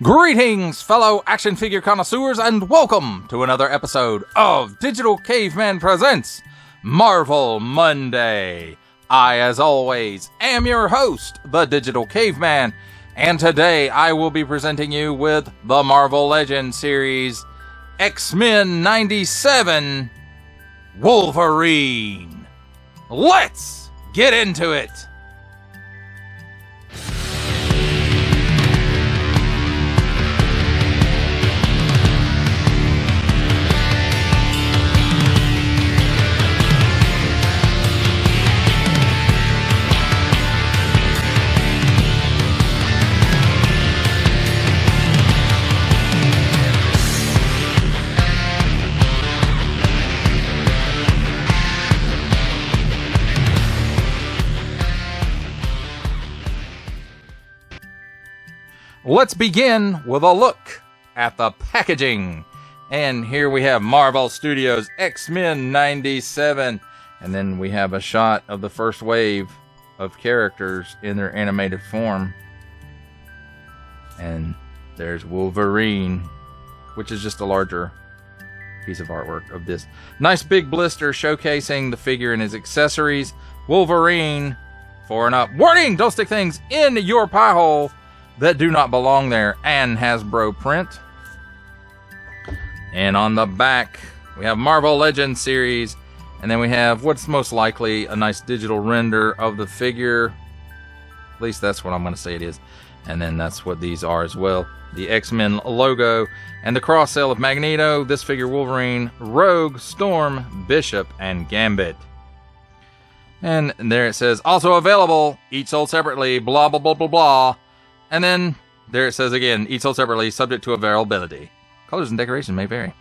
Greetings, fellow action figure connoisseurs, and welcome to another episode of Digital Caveman Presents Marvel Monday. I, as always, am your host, the Digital Caveman, and today I will be presenting you with the Marvel Legends Series X-Men 97 Wolverine. Let's get into it! Let's begin with a look at the packaging. And here we have Marvel Studios X-Men 97. And then we have a shot of the first wave of characters in their animated form. And there's Wolverine, which is just a larger piece of artwork of this. Nice big blister showcasing the figure and his accessories. Wolverine 4 and up. Warning! Don't stick things in your pie hole that do not belong there, and Hasbro print. And on the back, we have Marvel Legends Series, and then we have what's most likely a nice digital render of the figure. At least that's what I'm going to say it is. And then that's what these are as well. The X-Men logo, and the cross sale of Magneto, this figure Wolverine, Rogue, Storm, Bishop, and Gambit. And there it says, also available, each sold separately, blah, blah, blah, blah, blah. And then, there it says again, each sold separately, subject to availability. Colors and decorations may vary.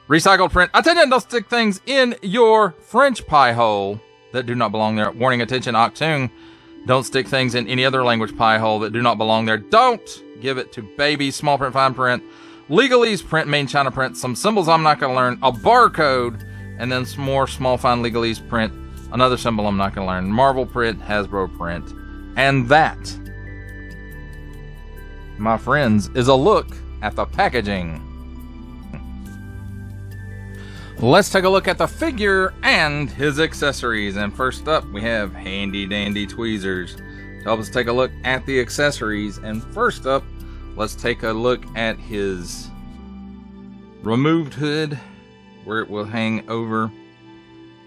Recycled print. Attention, don't stick things in your French pie hole that do not belong there. Warning, attention, Octung. Don't stick things in any other language pie hole that do not belong there. Don't give it to baby, small print, fine print, legalese print, main China print, some symbols I'm not going to learn, a barcode, and then some more small, fine legalese print, another symbol I'm not going to learn, Marvel print, Hasbro print, and that, my friends, is a look at the packaging. Let's take a look at the figure and his accessories. And first up, we have handy dandy tweezers to help us take a look at the accessories. And first up, let's take a look at his removed hood, where it will hang over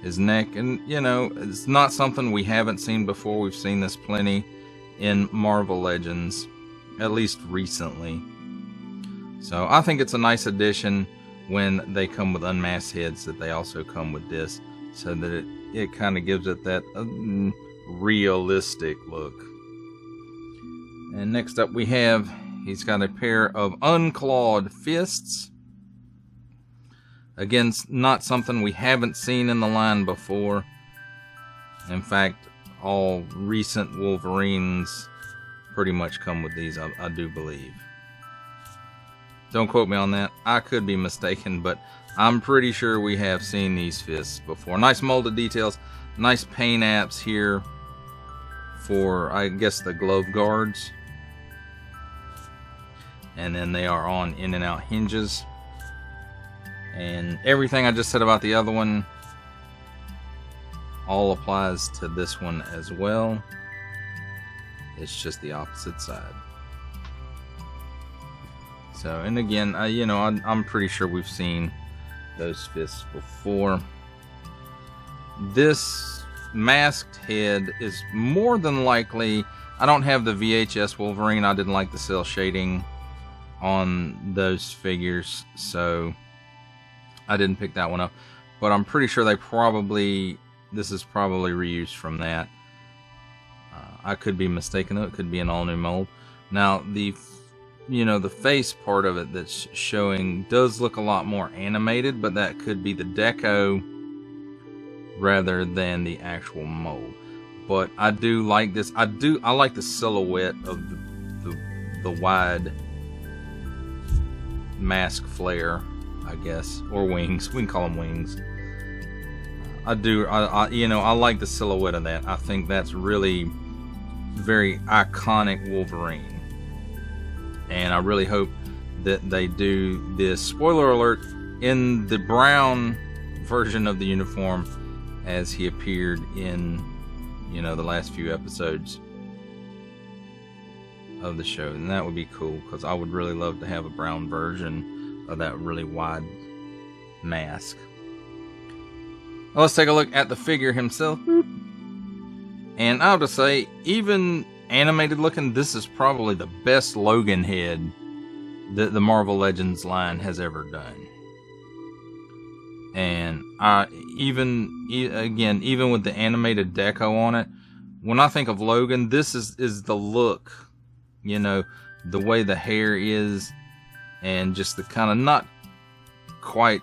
his neck. And, you know, it's not something we haven't seen before. We've seen this plenty in Marvel Legends, at least recently. So I think it's a nice addition when they come with unmasked heads that they also come with this, so that it kind of gives it that realistic look. And next up we have, he's got a pair of unclawed fists. Again, not something we haven't seen in the line before. In fact, all recent Wolverines pretty much come with these, I do believe. Don't quote me on that. I could be mistaken, but I'm pretty sure we have seen these fists before. Nice molded details. Nice paint apps here for, I guess, the glove guards. And then they are on in and out hinges. And everything I just said about the other one all applies to this one as well. It's just the opposite side. So, and again, you know, I'm pretty sure we've seen those fists before. This masked head is more than likely, I don't have the VHS Wolverine. I didn't like the cell shading on those figures, so I didn't pick that one up. But I'm pretty sure this is probably reused from that. I could be mistaken though. It could be an all new mold. Now the face part of it that's showing does look a lot more animated, but that could be the deco rather than the actual mold. But I do like this. I like the silhouette of the wide mask flare, I guess, or wings. We can call them wings. I like the silhouette of that. I think that's really very iconic Wolverine. And I really hope that they do this, spoiler alert, in the brown version of the uniform as he appeared in, you know, the last few episodes of the show. And that would be cool, because I would really love to have a brown version of that really wide mask. Well, let's take a look at the figure himself. And I have to say, even animated looking, this is probably the best Logan head that the Marvel Legends line has ever done. And even with the animated deco on it, when I think of Logan, this is the look, you know, the way the hair is, and just the kind of not quite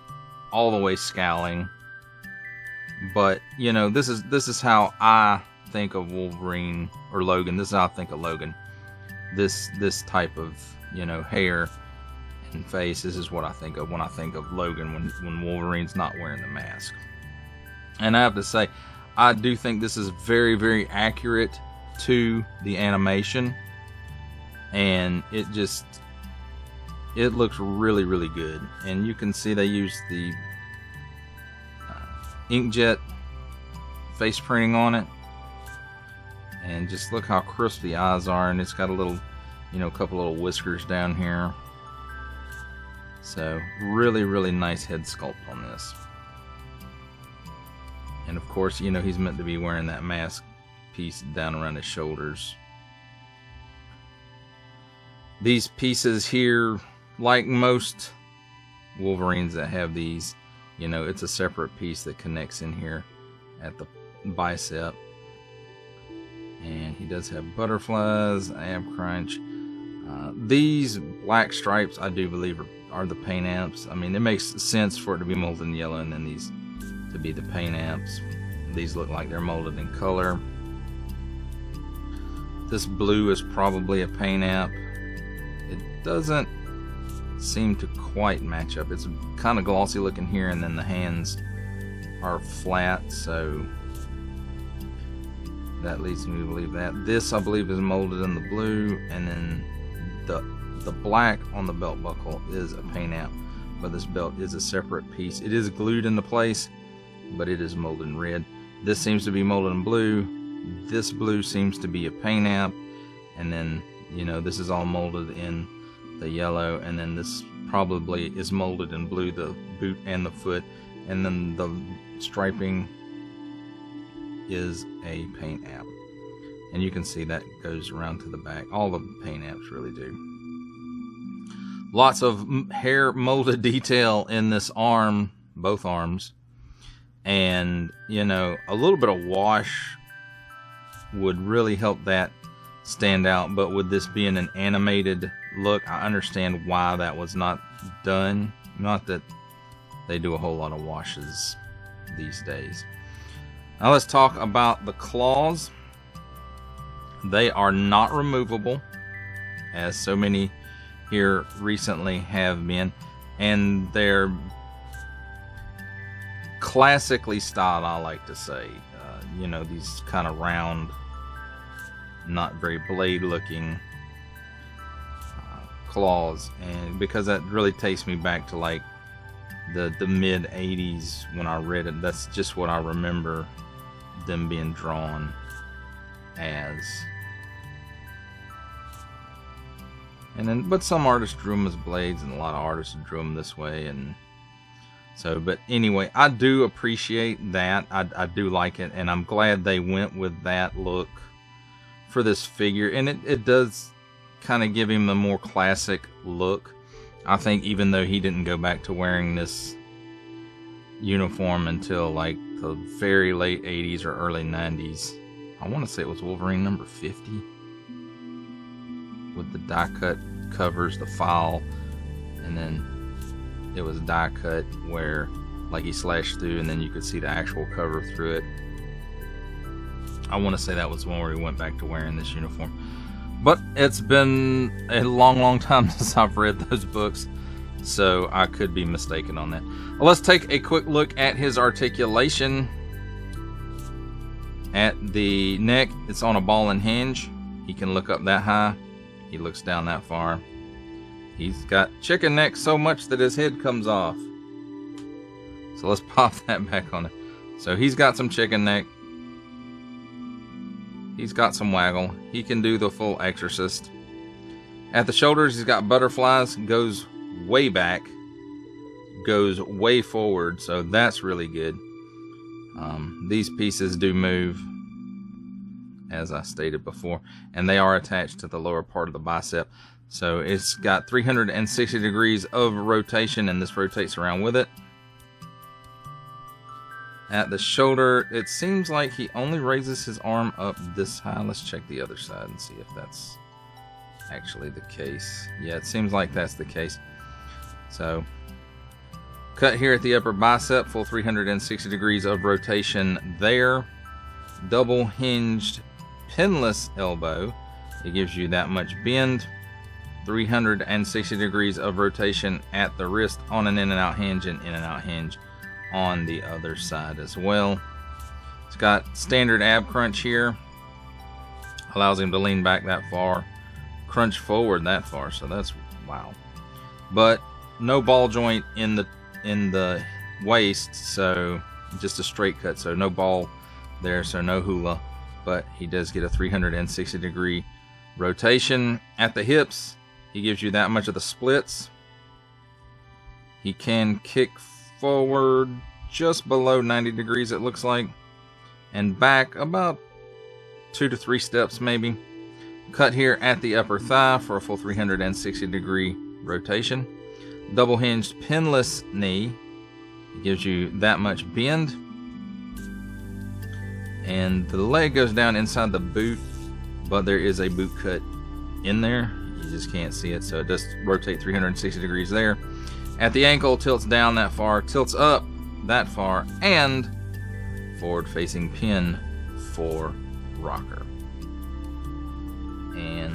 all the way scowling, but you know, this is how I think of Wolverine or Logan. This is how I think of Logan. This type of, you know, hair and face. This is what I think of when I think of Logan when Wolverine's not wearing the mask. And I have to say, I do think this is very, very accurate to the animation, and it looks really, really good. And you can see they use the inkjet face printing on it, and just look how crisp the eyes are, and it's got a little, you know, a couple little whiskers down here. So really, really nice head sculpt on this. And of course, you know, he's meant to be wearing that mask piece down around his shoulders. These pieces here, like most Wolverines that have these, you know, it's a separate piece that connects in here at the bicep. And he does have butterflies, ab crunch. These black stripes, I do believe, are the paint amps. I mean, it makes sense for it to be molded in yellow and then these to be the paint amps. These look like they're molded in color. This blue is probably a paint amp. It doesn't seem to quite match up. It's kind of glossy looking here, and then the hands are flat, so that leads me to believe that. This, I believe, is molded in the blue, and then the black on the belt buckle is a paint amp, but this belt is a separate piece. It is glued into place, but it is molded in red. This seems to be molded in blue. This blue seems to be a paint amp, and then, you know, this is all molded in the yellow, and then this probably is molded in blue, the boot and the foot, and then the striping is a paint amp. And you can see that goes around to the back. All the paint amps really do. Lots of hair molded detail in this arm, both arms. And, you know, a little bit of wash would really help that stand out. But with this being an animated look, I understand why that was not done. Not that they do a whole lot of washes these days. Now let's talk about the claws. They are not removable, as so many here recently have been, and they're classically styled, I like to say. You know, these kind of round, not very blade looking claws, and because that really takes me back to like the mid 80s when I read it. That's just what I remember them being drawn as. And then, but some artists drew them as blades, and a lot of artists drew them this way, and so, but anyway, I do appreciate that. I do like it, and I'm glad they went with that look for this figure, and it does kind of give him a more classic look. I think even though he didn't go back to wearing this uniform until like the very late 80s or early 90s. I want to say it was Wolverine number 50 with the die cut covers, the file, and then it was die cut where like he slashed through and then you could see the actual cover through it. I want to say that was one where he went back to wearing this uniform, but it's been a long time since I've read those books, so I could be mistaken on that. Well, let's take a quick look at his articulation. At the neck, it's on a ball and hinge. He can look up that high. He looks down that far. he's got chicken neck so much that his head comes off. So let's pop that back on it. So he's got some chicken neck. He's got some waggle. He can do the full exorcist. At the shoulders, he's got butterflies. Goes way back. Goes way forward. So that's really good. These pieces do move, as I stated before. And they are attached to the lower part of the bicep. So it's got 360 degrees of rotation, and this rotates around with it. At the shoulder, it seems like he only raises his arm up this high. Let's check the other side and see if that's actually the case. Yeah, it seems like that's the case. So, cut here at the upper bicep, full 360 degrees of rotation there. Double hinged pinless elbow. It gives you that much bend. 360 degrees of rotation at the wrist on an in and out hinge and in and out hinge on the other side as well. It's got standard ab crunch here. Allows him to lean back that far. Crunch forward that far. So that's wow. But no ball joint in the waist, so just a straight cut. So no ball there, so no hula. But he does get a 360 degree rotation at the hips. He gives you that much of the splits. He can kick forward just below 90 degrees, it looks like, and back about 2 to 3 steps maybe. Cut here at the upper thigh for a full 360 degree rotation. Double hinged pinless knee. It gives you that much bend. And the leg goes down inside the boot, but there is a boot cut in there. You just can't see it, so it does rotate 360 degrees there. At the ankle, tilts down that far, tilts up that far, and forward facing pin for rocker. And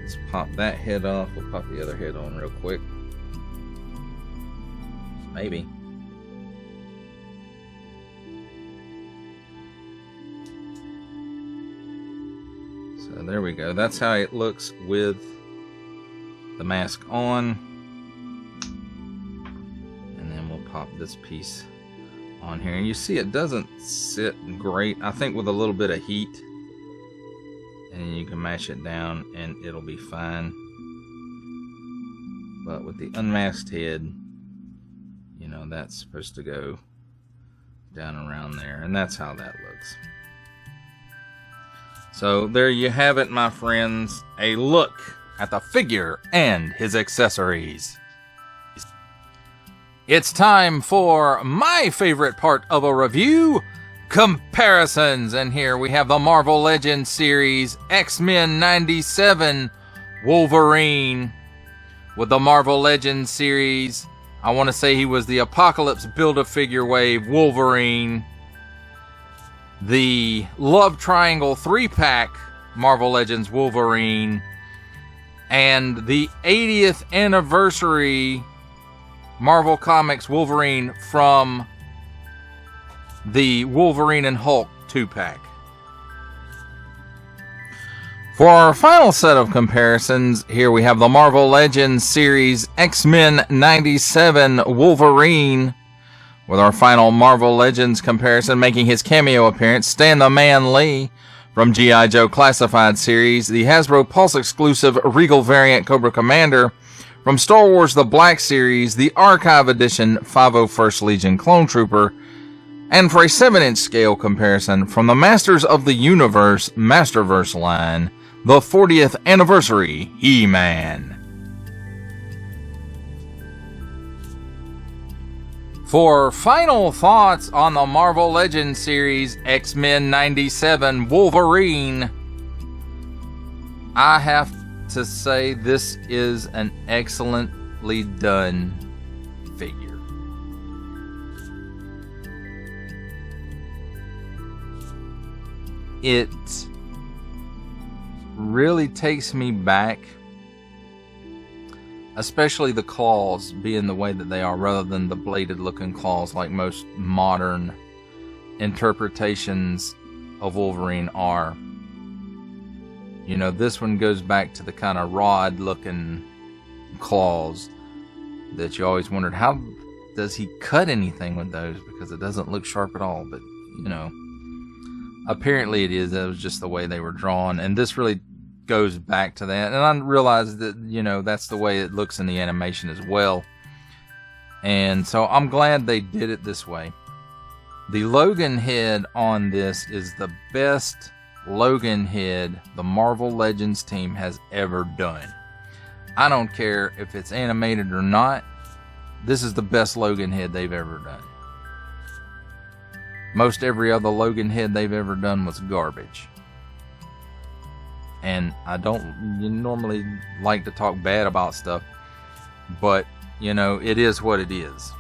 let's pop that head off. We'll pop the other head on real quick. Maybe. So there we go. That's how it looks with the mask on. Pop this piece on here, and you see it doesn't sit great. I think with a little bit of heat, and you can mash it down and it'll be fine. But with the unmasked head, you know, that's supposed to go down around there, and that's how that looks. So there you have it, my friends, a look at the figure and his accessories. It's time for my favorite part of a review, comparisons. And here we have the Marvel Legends Series X-Men 97 Wolverine. With the Marvel Legends Series, I want to say he was the Apocalypse Build-A-Figure Wave Wolverine. The Love Triangle 3-pack Marvel Legends Wolverine. And the 80th anniversary Marvel Comics Wolverine from the Wolverine and Hulk 2-pack. For our final set of comparisons, here we have the Marvel Legends Series X-Men 97 Wolverine. With our final Marvel Legends comparison making his cameo appearance, Stan the Man Lee from G.I. Joe Classified Series, the Hasbro Pulse exclusive Regal variant Cobra Commander. From Star Wars The Black Series, the Archive Edition 501st Legion Clone Trooper. And for a 7-inch scale comparison, from the Masters of the Universe Masterverse line, the 40th Anniversary He-Man. For final thoughts on the Marvel Legends Series X-Men 97 Wolverine, I have to say this is an excellently done figure. It really takes me back, especially the claws being the way that they are rather than the bladed looking claws like most modern interpretations of Wolverine are. You know, this one goes back to the kind of rod looking claws that you always wondered, how does he cut anything with those? Because it doesn't look sharp at all. But, you know, apparently it is. That was just the way they were drawn. And this really goes back to that. And I realized that, you know, that's the way it looks in the animation as well. And so I'm glad they did it this way. The Logan head on this is the best Logan head the Marvel Legends team has ever done. I don't care if it's animated or not. This is the best Logan head they've ever done. Most every other Logan head they've ever done was garbage. And I don't normally like to talk bad about stuff, but, you know, it is what it is.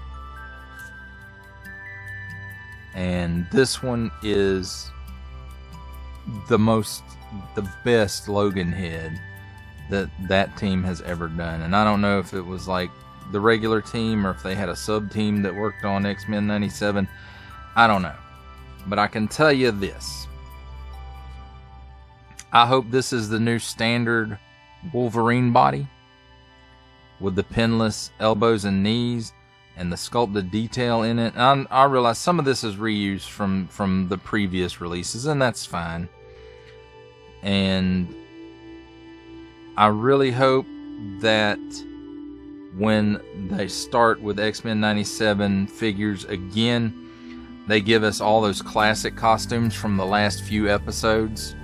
And this one is the best Logan head that team has ever done. And I don't know if it was like the regular team or if they had a sub team that worked on X-Men 97. I don't know. But I can tell you this. I hope this is the new standard Wolverine body with the pinless elbows and knees and the sculpted detail in it. I realize some of this is reused from the previous releases, and that's fine. And I really hope that when they start with X-Men 97 figures again, they give us all those classic costumes from the last few episodes.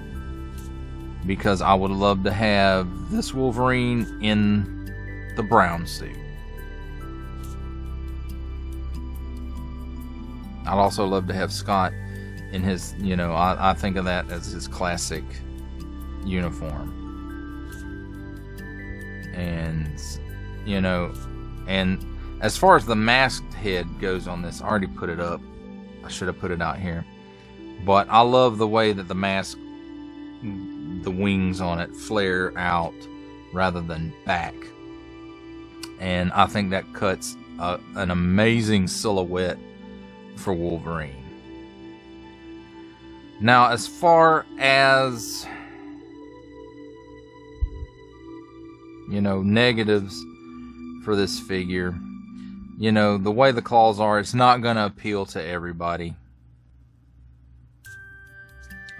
Because I would love to have this Wolverine in the brown suit. I'd also love to have Scott in his, you know, I think of that as his classic uniform. And, you know, and as far as the masked head goes on this, I already put it up. I should have put it out here. But I love the way that the mask, the wings on it flare out rather than back. And I think that cuts an amazing silhouette for Wolverine. Now, as far as, you know, negatives for this figure, you know, the way the claws are, it's not going to appeal to everybody.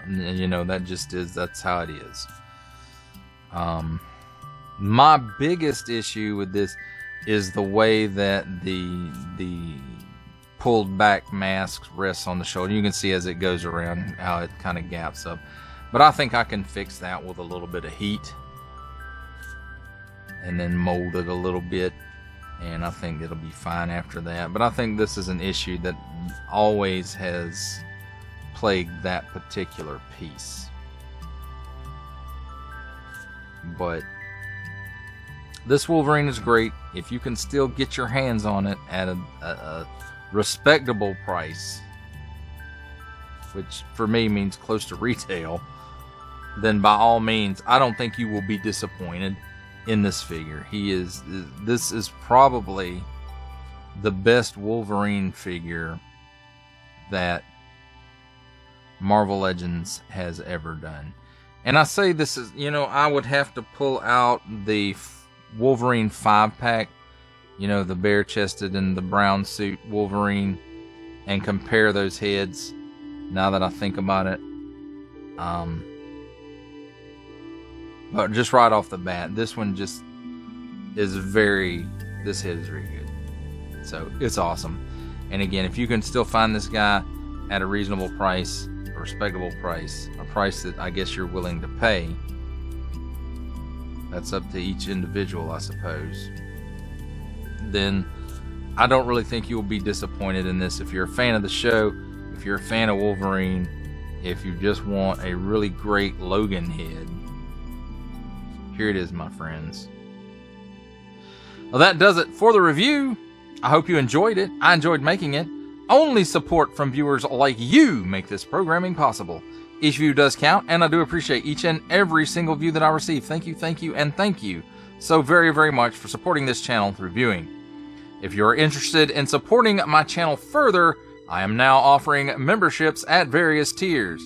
You know, that just is, that's how it is. My biggest issue with this is the way that the pulled back mask rests on the shoulder. You can see as it goes around how it kind of gaps up. But I think I can fix that with a little bit of heat. And then mold it a little bit. And I think it'll be fine after that. But I think this is an issue that always has plagued that particular piece. But this Wolverine is great. If you can still get your hands on it at a respectable price, which for me means close to retail, then by all means, I don't think you will be disappointed in this figure. This is probably the best Wolverine figure that Marvel Legends has ever done. And I say this is, you know, I would have to pull out the Wolverine 5-pack, you know, the bare-chested and the brown suit Wolverine, and compare those heads now that I think about it. But just right off the bat, this one just is this head is very good. So it's awesome. And again, if you can still find this guy at a reasonable price, a respectable price, a price that I guess you're willing to pay, that's up to each individual, I suppose, then I don't really think you'll be disappointed in this. If you're a fan of the show, if you're a fan of Wolverine, if you just want a really great Logan head, here it is, my friends. Well, that does it for the review. I hope you enjoyed it. I enjoyed making it. Only support from viewers like you make this programming possible. Each view does count, and I do appreciate each and every single view that I receive. Thank you, and thank you so very, very much for supporting this channel through viewing. If you're interested in supporting my channel further, I am now offering memberships at various tiers.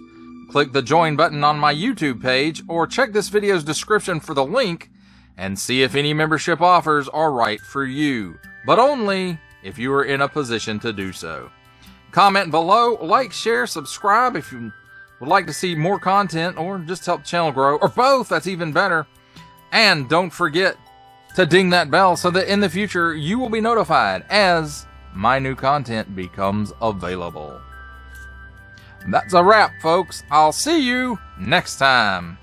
Click the join button on my YouTube page, or check this video's description for the link, and see if any membership offers are right for you, but only if you are in a position to do so. Comment below, like, share, subscribe if you would like to see more content or just help the channel grow, or both, that's even better. And don't forget to ding that bell so that in the future you will be notified as my new content becomes available. That's a wrap, folks. I'll see you next time.